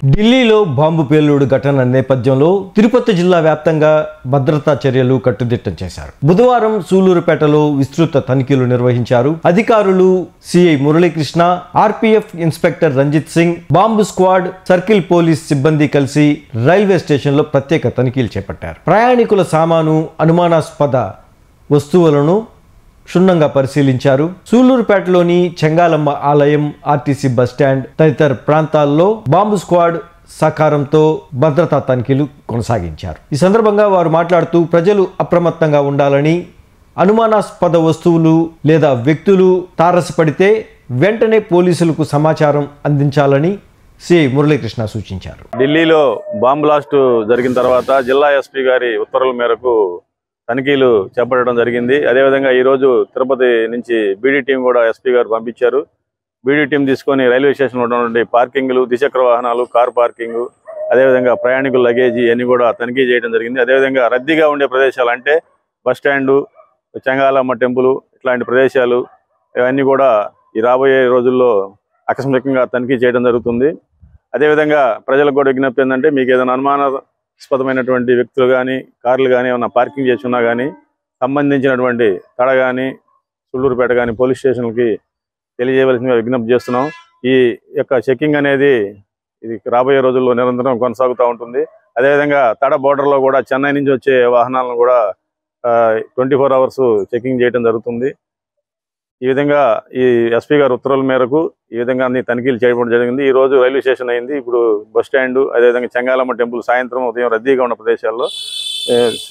ఢిల్లీలో బాంబు పేలుడు ఘటన నేపథ్యంలో తిరుపతి జిల్లా వ్యాప్తంగా భద్రతా చర్యలు కట్టుదిట్టం చేశారు. బుధవారం సూలూరుపేటలో విస్తృత తనిఖీలు నిర్వహించారు. అధికారులు CI Muralikrishna, RPF inspector Ranjit Singh, bomb squad, circle police సిబ్బంది కలిసి రైల్వే స్టేషన్లో ప్రత్యేక తనిఖీలు చేపట్టారు. ప్రయాణికుల సామాను, అనుమానాస్పద వస్తువులను క్షుణ్ణంగా పరిశీలించారు. సూలూరుపేటలోని చెంగాలమ్మ ఆలయం, ఆర్టీసీ బస్టాండ్ తదితర ప్రాంతాల్లో బాంబు స్క్వాడ్ సహకారంతో భద్రతా తనిఖీలు కొనసాగించారు. ఈ సందర్భంగా వారు మాట్లాడుతూ ప్రజలు అప్రమత్తంగా ఉండాలని, అనుమానాస్పద వస్తువులు లేదా వ్యక్తులు తారసపడితే వెంటనే పోలీసులకు సమాచారం అందించాలని సిఐ మురళీకృష్ణ సూచించారు. ఢిల్లీలో బాంబ్ బ్లాస్ట్ జరిగిన తర్వాత జిల్లా ఎస్పీ గారి ఉత్తర్వుల మేరకు తనిఖీలు చేపట్టడం జరిగింది. అదేవిధంగా ఈరోజు తిరుపతి నుంచి బీడీ టీం కూడా ఎస్పీ గారు పంపించారు. బీడీ టీం తీసుకొని రైల్వే స్టేషన్లో ఉన్నటువంటి పార్కింగ్లు, ద్విచక్ర వాహనాలు, కార్ పార్కింగ్, అదేవిధంగా ప్రయాణికుల లగేజీ అన్ని కూడా తనిఖీ చేయడం జరిగింది. అదేవిధంగా రద్దీగా ఉండే ప్రదేశాలు అంటే బస్టాండు, చెంగాలమ్మ టెంపుల్ ఇట్లాంటి ప్రదేశాలు ఇవన్నీ కూడా ఈ రాబోయే రోజుల్లో ఆకస్మికంగా తనిఖీ చేయడం జరుగుతుంది. అదేవిధంగా ప్రజలకు కూడా విజ్ఞప్తి ఏంటంటే, మీకు ఏదైనా అనుమానాస్పదమైనటువంటి వ్యక్తులు కానీ, కార్లు కానీ ఏమైనా పార్కింగ్ చేసి ఉన్నా కానీ సంబంధించినటువంటి తడ కానీ, సూళ్ళూరుపేట కానీ పోలీస్ స్టేషన్కి తెలియజేయవలసిందిగా విజ్ఞప్తి చేస్తున్నాం. ఈ యొక్క చెకింగ్ అనేది ఇది రాబోయే రోజుల్లో నిరంతరం కొనసాగుతూ ఉంటుంది. అదేవిధంగా తడ బోర్డర్లో కూడా చెన్నై నుంచి వచ్చే వాహనాలను కూడా 24 hours చెకింగ్ చేయడం జరుగుతుంది. ఈ విధంగా ఈ ఎస్పీ గారి ఉత్తర్వుల మేరకు ఈ విధంగా అన్ని తనిఖీలు చేయడం జరిగింది. ఈ రోజు రైల్వే స్టేషన్ అయింది. ఇప్పుడు బస్ స్టాండ్, అదేవిధంగా చెంగాలమ్మ టెంపుల్ సాయంత్రం, ఉదయం రద్దీగా ఉన్న ప్రదేశాల్లో